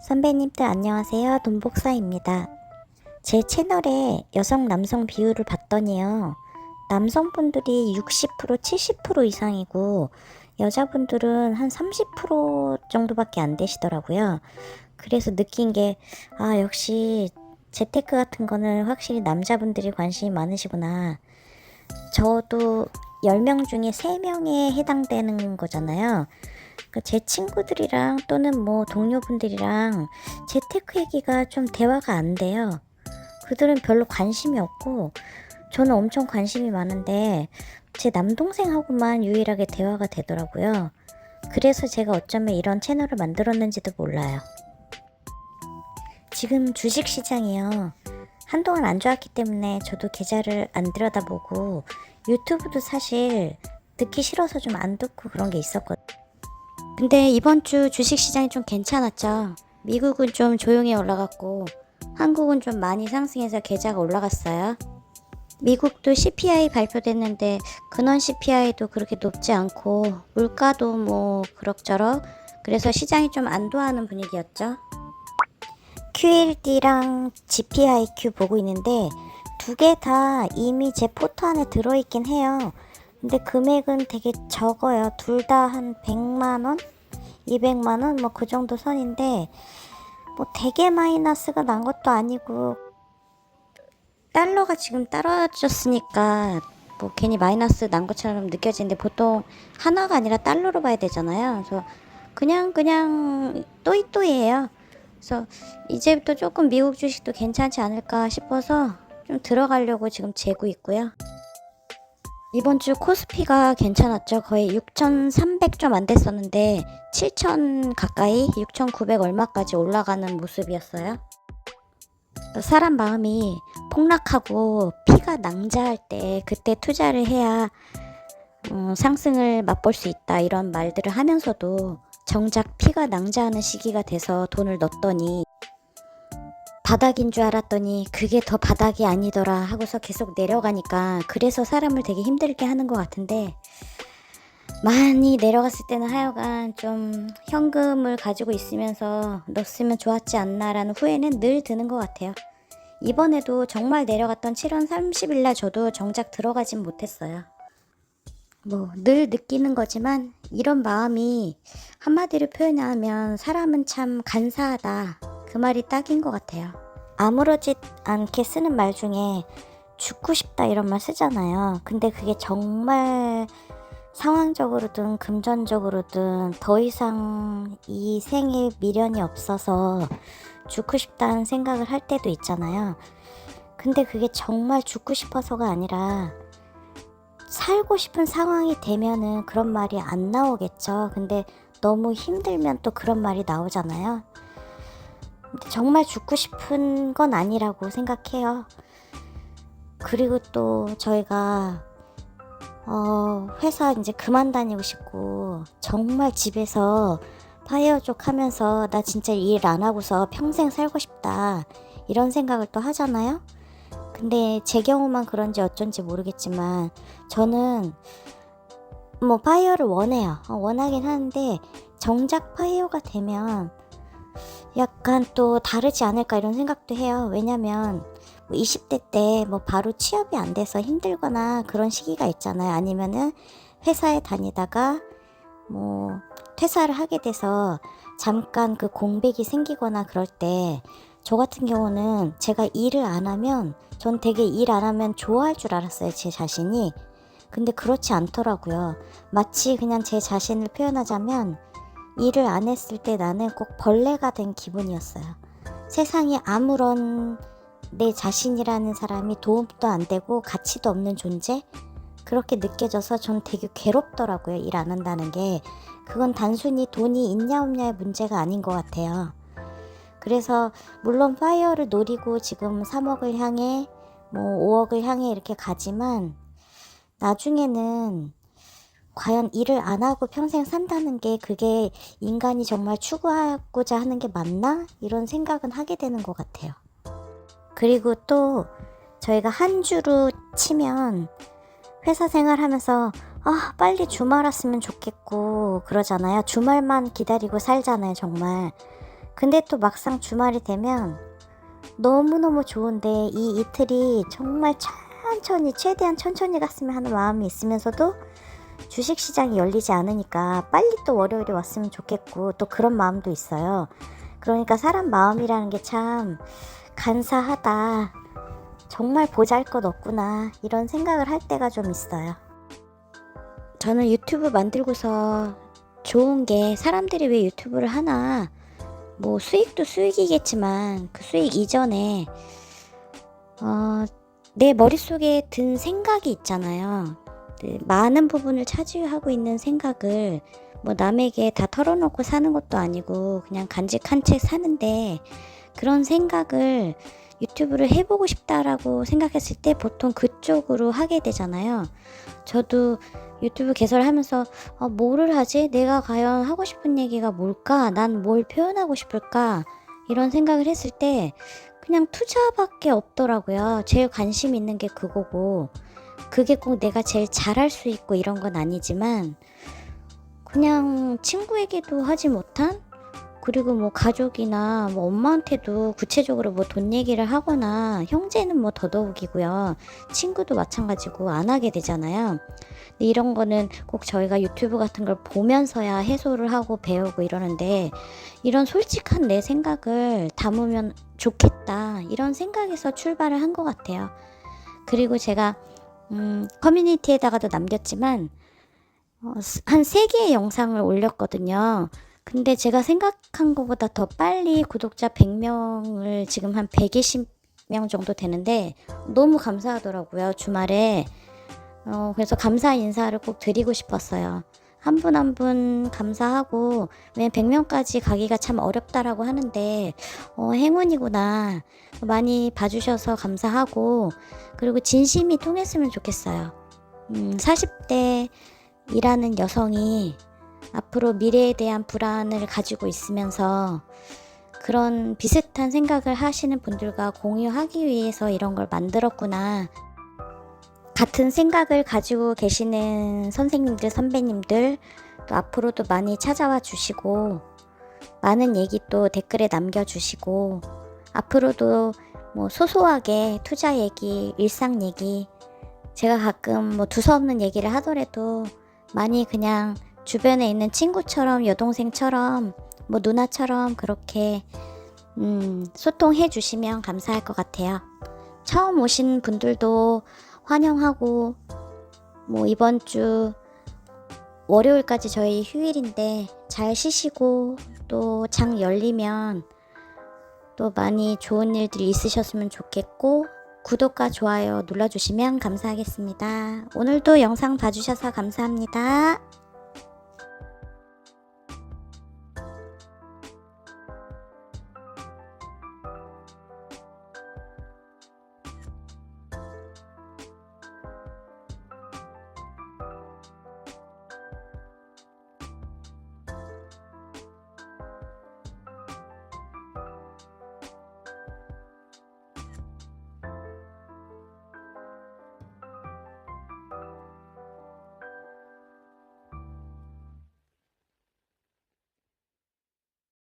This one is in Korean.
선배님들 안녕하세요. 돈복사입니다. 제 채널에 여성 남성 비율을 봤더니요. 남성분들이 60% 70% 이상이고 여자분들은 한 30% 정도밖에 안 되시더라고요. 그래서 느낀 게 역시 재테크 같은 거는 확실히 남자분들이 관심이 많으시구나. 저도 10명 중에 3명에 해당되는 거잖아요. 제 친구들이랑 또는 뭐 동료분들이랑 재테크 얘기가 좀 대화가 안 돼요. 그들은 별로 관심이 없고 저는 엄청 관심이 많은데 제 남동생하고만 유일하게 대화가 되더라고요. 그래서 제가 어쩌면 이런 채널을 만들었는지도 몰라요. 지금 주식시장이요. 한동안 안 좋았기 때문에 저도 계좌를 안 들여다보고 유튜브도 사실 듣기 싫어서 좀 안 듣고 그런 게 있었거든요. 근데 이번 주 주식시장이 좀 괜찮았죠. 미국은 좀 조용히 올라갔고 한국은 좀 많이 상승해서 계좌가 올라갔어요. 미국도 CPI 발표됐는데 근원 CPI도 그렇게 높지 않고 물가도 뭐 그럭저럭, 그래서 시장이 좀 안도하는 분위기였죠. QLD랑 GPIQ 보고 있는데 두 개 다 이미 제 포트 안에 들어있긴 해요. 근데 금액은 되게 적어요. 둘 다 한 100만원? 200만원? 뭐 그 정도 선인데 뭐 되게 마이너스가 난 것도 아니고 달러가 지금 떨어졌으니까 뭐 괜히 마이너스 난 것처럼 느껴지는데 보통 하나가 아니라 달러로 봐야 되잖아요. 그래서 그냥 또이또이예요. 그래서 이제부터 조금 미국 주식도 괜찮지 않을까 싶어서 좀 들어가려고 지금 재고 있고요. 이번 주 코스피가 괜찮았죠. 거의 6,300 좀 안 됐었는데 7,000 가까이, 6,900 얼마까지 올라가는 모습이었어요. 사람 마음이 폭락하고 피가 낭자할 때 그때 투자를 해야 상승을 맛볼 수 있다, 이런 말들을 하면서도 정작 피가 낭자하는 시기가 돼서 돈을 넣었더니 바닥인 줄 알았더니 그게 더 바닥이 아니더라 하고서 계속 내려가니까, 그래서 사람을 되게 힘들게 하는 것 같은데, 많이 내려갔을 때는 하여간 좀 현금을 가지고 있으면서 넣었으면 좋았지 않나라는 후회는 늘 드는 것 같아요. 이번에도 정말 내려갔던 7월 30일 날 저도 정작 들어가진 못했어요. 뭐 늘 느끼는 거지만 이런 마음이 한마디로 표현하면 사람은 참 간사하다, 그 말이 딱인 것 같아요. 아무렇지 않게 쓰는 말 중에 죽고 싶다 이런 말 쓰잖아요. 근데 그게 정말 상황적으로든 금전적으로든 더 이상 이 생에 미련이 없어서 죽고 싶다는 생각을 할 때도 있잖아요. 근데 그게 정말 죽고 싶어서가 아니라 살고 싶은 상황이 되면은 그런 말이 안 나오겠죠. 근데 너무 힘들면 또 그런 말이 나오잖아요. 근데 정말 죽고 싶은 건 아니라고 생각해요. 그리고 또 저희가 회사 이제 그만 다니고 싶고 정말 집에서 파이어족 하면서 나 진짜 일 안 하고서 평생 살고 싶다 이런 생각을 또 하잖아요. 근데 제 경우만 그런지 어쩐지 모르겠지만 저는 뭐 파이어를 원해요. 원하긴 하는데 정작 파이어가 되면 약간 또 다르지 않을까 이런 생각도 해요. 왜냐면 20대 때 뭐 바로 취업이 안 돼서 힘들거나 그런 시기가 있잖아요. 아니면은 회사에 다니다가 뭐 퇴사를 하게 돼서 잠깐 그 공백이 생기거나 그럴 때, 저 같은 경우는 제가 일을 안 하면, 전 되게 일 안 하면 좋아할 줄 알았어요, 제 자신이. 근데 그렇지 않더라고요. 마치 그냥 제 자신을 표현하자면 일을 안 했을 때 나는 꼭 벌레가 된 기분이었어요. 세상에 아무런 내 자신이라는 사람이 도움도 안 되고 가치도 없는 존재? 그렇게 느껴져서 전 되게 괴롭더라고요, 일 안 한다는 게. 그건 단순히 돈이 있냐 없냐의 문제가 아닌 것 같아요. 그래서 물론 파이어를 노리고 지금 3억을 향해 뭐 5억을 향해 이렇게 가지만, 나중에는 과연 일을 안 하고 평생 산다는 게 그게 인간이 정말 추구하고자 하는 게 맞나? 이런 생각은 하게 되는 것 같아요. 그리고 또 저희가 한 주로 치면 회사 생활하면서 빨리 주말 왔으면 좋겠고 그러잖아요. 주말만 기다리고 살잖아요, 정말. 근데 또 막상 주말이 되면 너무너무 좋은데 이 이틀이 정말 천천히, 최대한 천천히 갔으면 하는 마음이 있으면서도 주식시장이 열리지 않으니까 빨리 또 월요일이 왔으면 좋겠고 또 그런 마음도 있어요. 그러니까 사람 마음이라는 게 참 간사하다. 정말 보잘것없구나. 이런 생각을 할 때가 좀 있어요. 저는 유튜브 만들고서 좋은 게 사람들이 왜 유튜브를 하나, 뭐 수익도 수익이겠지만 그 수익 이전에 내 머릿속에 든 생각이 있잖아요. 많은 부분을 차지하고 있는 생각을 뭐 남에게 다 털어놓고 사는 것도 아니고 그냥 간직한 채 사는데, 그런 생각을 유튜브를 해보고 싶다라고 생각했을 때 보통 그쪽으로 하게 되잖아요. 저도 유튜브 개설하면서 뭐를 하지? 내가 과연 하고 싶은 얘기가 뭘까? 난 뭘 표현하고 싶을까? 이런 생각을 했을 때 그냥 투자밖에 없더라고요. 제일 관심 있는 게 그거고, 그게 꼭 내가 제일 잘할 수 있고 이런 건 아니지만 그냥 친구에게도 하지 못한, 그리고 뭐 가족이나 뭐 엄마한테도 구체적으로 뭐 돈 얘기를 하거나, 형제는 뭐 더더욱이고요. 친구도 마찬가지고 안 하게 되잖아요. 근데 이런 거는 꼭 저희가 유튜브 같은 걸 보면서야 해소를 하고 배우고 이러는데, 이런 솔직한 내 생각을 담으면 좋겠다, 이런 생각에서 출발을 한 것 같아요. 그리고 제가 커뮤니티에다가도 남겼지만 한 3개의 영상을 올렸거든요. 근데 제가 생각한 것보다 더 빨리 구독자 100명을 지금 한 120명 정도 되는데 너무 감사하더라고요, 주말에. 그래서 감사 인사를 꼭 드리고 싶었어요. 한 분 한 분 감사하고, 왜냐면 100명까지 가기가 참 어렵다라고 하는데 행운이구나. 많이 봐주셔서 감사하고, 그리고 진심이 통했으면 좋겠어요. 40대 일하는 여성이 앞으로 미래에 대한 불안을 가지고 있으면서 그런 비슷한 생각을 하시는 분들과 공유하기 위해서 이런 걸 만들었구나. 같은 생각을 가지고 계시는 선생님들, 선배님들 또 앞으로도 많이 찾아와 주시고, 많은 얘기 또 댓글에 남겨주시고, 앞으로도 뭐 소소하게 투자 얘기, 일상 얘기, 제가 가끔 뭐 두서없는 얘기를 하더라도 많이 그냥 주변에 있는 친구처럼, 여동생처럼, 뭐 누나처럼 그렇게 소통해 주시면 감사할 것 같아요. 처음 오신 분들도 환영하고, 뭐 이번 주 월요일까지 저희 휴일인데 잘 쉬시고, 또 장 열리면 또 많이 좋은 일들이 있으셨으면 좋겠고, 구독과 좋아요 눌러주시면 감사하겠습니다. 오늘도 영상 봐주셔서 감사합니다.